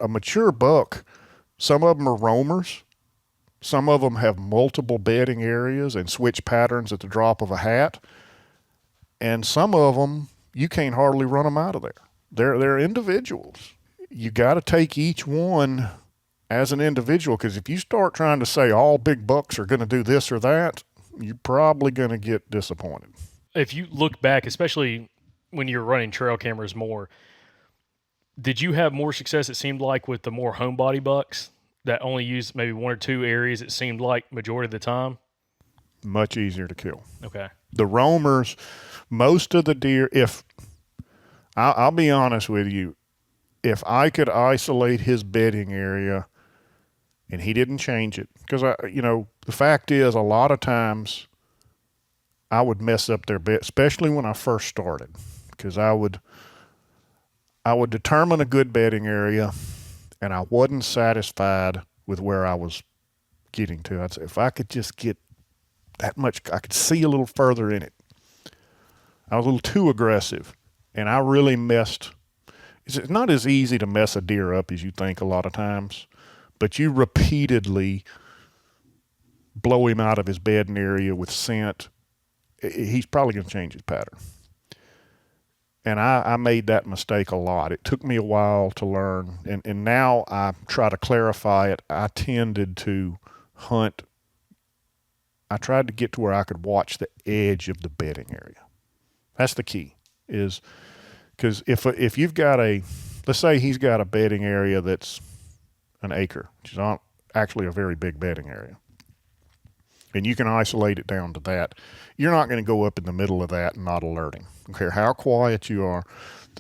a mature buck, some of them are roamers. Some of them have multiple bedding areas and switch patterns at the drop of a hat. And some of them, you can't hardly run them out of there. They're individuals. You got to take each one as an individual, because if you start trying to say all big bucks are going to do this or that, you're probably going to get disappointed. If you look back, especially when you're running trail cameras more, did you have more success, it seemed like, with the more homebody bucks that only use maybe one or two areas, it seemed like, majority of the time? Much easier to kill. Okay. The roamers, most of the deer, if I'll be honest with you, if I could isolate his bedding area and he didn't change it, because the fact is, a lot of times I would mess up their bed, especially when I first started, because I would determine a good bedding area, and I wasn't satisfied with where I was getting to. I'd say, if I could just get that much, I could see a little further in it. I was a little too aggressive, and I really messed. It's not as easy to mess a deer up as you think a lot of times, but you repeatedly blow him out of his bedding area with scent, he's probably going to change his pattern. And I made that mistake a lot. It took me a while to learn, and now I try to clarify it. I tended to hunt. I tried to get to where I could watch the edge of the bedding area. That's the key, is because if you've got let's say he's got a bedding area that's an acre, which is not actually a very big bedding area, and you can isolate it down to that, you're not going to go up in the middle of that and not alert him. I don't care how quiet you are.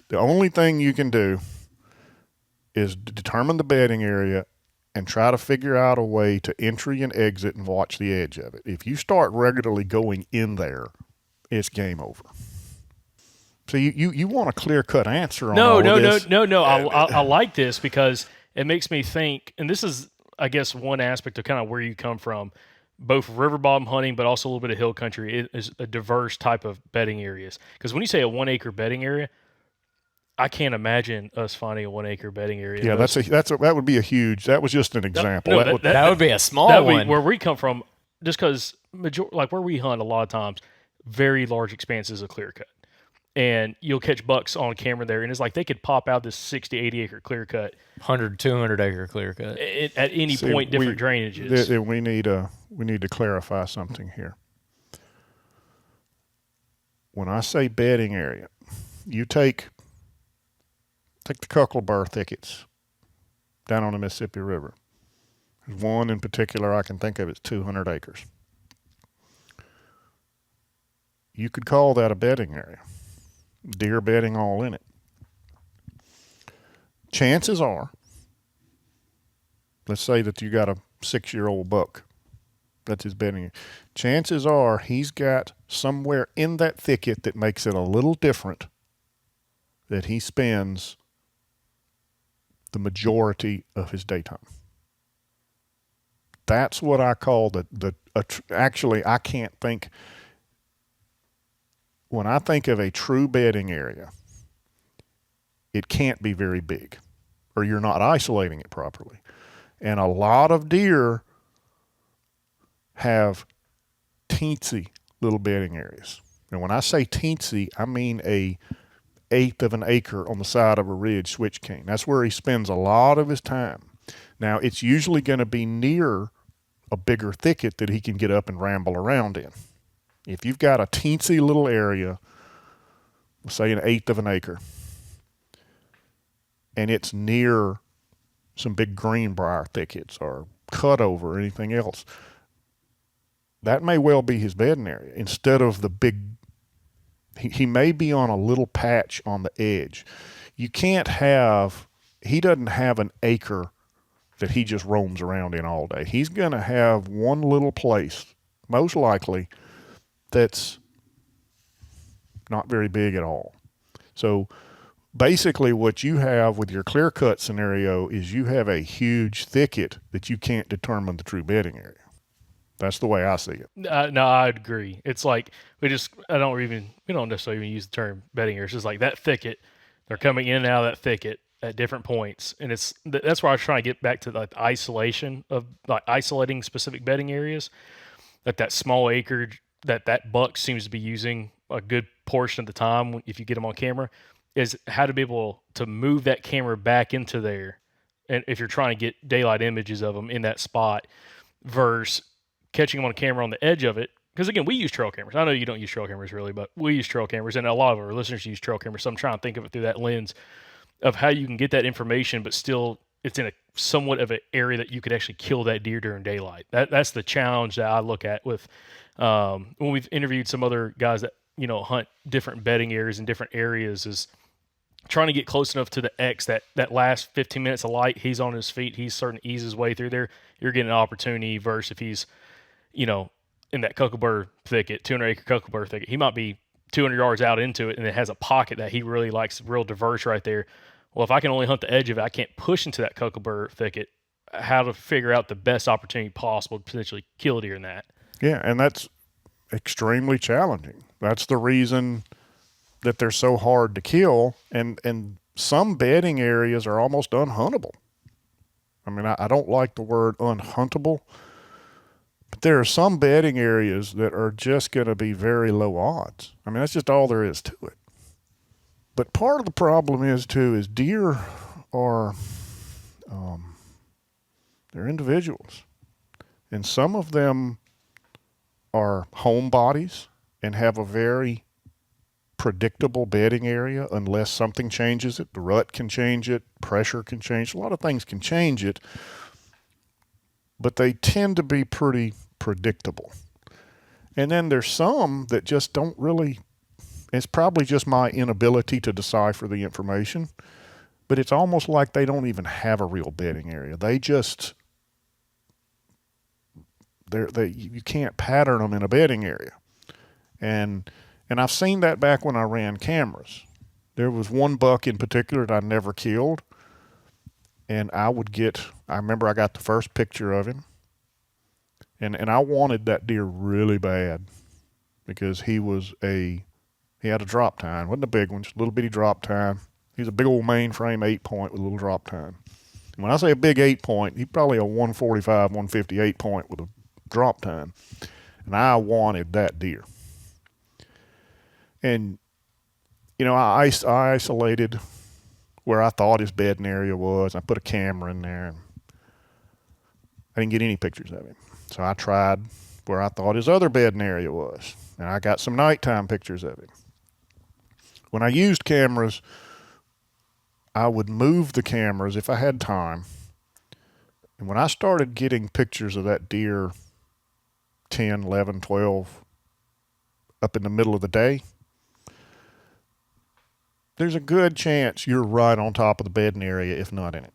The only thing you can do is determine the bedding area and try to figure out a way to entry and exit and watch the edge of it. If you start regularly going in there, it's game over. So you want a clear-cut answer on all of this? No. I like this because it makes me think, and this is, I guess, one aspect of kind of where you come from, both river bottom hunting, but also a little bit of hill country. It is a diverse type of bedding areas. Because when you say a 1 acre bedding area, I can't imagine us finding a 1 acre bedding area. Yeah, that would be a huge. That was just an example. That would be a small one. Where we come from, just because like where we hunt a lot of times, very large expanses of clear cut. And you'll catch bucks on camera there, and it's like they could pop out this 60, 80 acre clear cut, 100, 200 acre clear cut at any point. Different drainages. We need to clarify something here. When I say bedding area, you take the Cucklebur thickets down on the Mississippi River. There's one in particular I can think of. It's 200 acres. You could call that a bedding area. Deer bedding all in it. Chances are, let's say that you got a 6-year-old buck. That's his bedding. Chances are he's got somewhere in that thicket that makes it a little different that he spends the majority of his daytime. That's what I call actually, I can't think. When I think of a true bedding area, it can't be very big, or you're not isolating it properly. And a lot of deer have teensy little bedding areas. And when I say teensy, I mean a 1/8 of an acre on the side of a ridge switch cane. That's where he spends a lot of his time. Now, it's usually going to be near a bigger thicket that he can get up and ramble around in. If you've got a teensy little area, say an 1/8 of an acre, and it's near some big greenbrier thickets or cutover or anything else, that may well be his bedding area instead of the big. He may be on a little patch on the edge. He doesn't have an acre that he just roams around in all day. He's going to have one little place, most likely, that's not very big at all. So basically what you have with your clear cut scenario is you have a huge thicket that you can't determine the true bedding area. That's the way I see it. No, I'd agree. It's like we don't necessarily even use the term bedding area. It's just like that thicket. They're coming in and out of that thicket. at different points, and that's where I was trying to get back to like isolation of like isolating specific bedding areas, like that small acreage that buck seems to be using a good portion of the time if you get them on camera, is how to be able to move that camera back into there, and if you're trying to get daylight images of them in that spot, versus catching them on camera on the edge of it. Because again, we use trail cameras. I know you don't use trail cameras really, but we use trail cameras, and a lot of our listeners use trail cameras. So I'm trying to think of it through that lens of how you can get that information, but still it's in a somewhat of an area that you could actually kill that deer during daylight. That's the challenge that I look at with when we've interviewed some other guys that hunt different bedding areas in different areas, is trying to get close enough to the X that last 15 minutes of light, he's on his feet, he's starting to ease his way through there. You're getting an opportunity versus if he's, in that Cocklebur thicket, 200-acre Cocklebur thicket, he might be 200 yards out into it and it has a pocket that he really likes, real diverse right there. Well, if I can only hunt the edge of it, I can't push into that Cocklebur thicket. How to figure out the best opportunity possible to potentially kill a deer in that. Yeah, and that's extremely challenging. That's the reason that they're so hard to kill, and some bedding areas are almost unhuntable. I mean, I don't like the word unhuntable, but there are some bedding areas that are just going to be very low odds. I mean, that's just all there is to it. But part of the problem is deer are they're individuals, and some of them are homebodies and have a very predictable bedding area unless something changes it. The rut can change it, pressure can change, a lot of things can change it, but they tend to be pretty predictable. And then there's some that just don't really, it's probably just my inability to decipher the information, but it's almost like they don't even have a real bedding area. They just, you can't pattern them in a bedding area. And I've seen that back when I ran cameras. There was one buck in particular that I never killed. And I remember I got the first picture of him. And I wanted that deer really bad because he had a drop tine. Wasn't a big one, just a little bitty drop tine. He's a big old mainframe 8-point with a little drop tine. And when I say a big 8-point, he's probably a 145, 150 8-point with a drop tine. And I wanted that deer. And, I isolated where I thought his bedding area was. I put a camera in there. I didn't get any pictures of him. So I tried where I thought his other bedding area was. And I got some nighttime pictures of him. When I used cameras, I would move the cameras if I had time. And when I started getting pictures of that deer 10, 11, 12 up in the middle of the day, there's a good chance you're right on top of the bedding area, if not in it.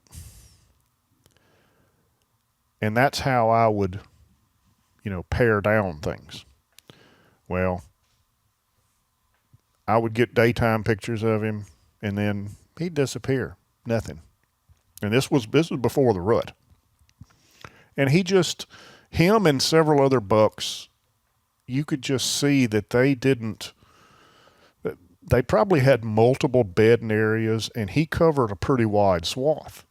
And that's how I would, pare down things. Well, I would get daytime pictures of him, and then he'd disappear. Nothing. And this was before the rut. And him and several other bucks, you could just see that they probably had multiple bedding areas, and he covered a pretty wide swath.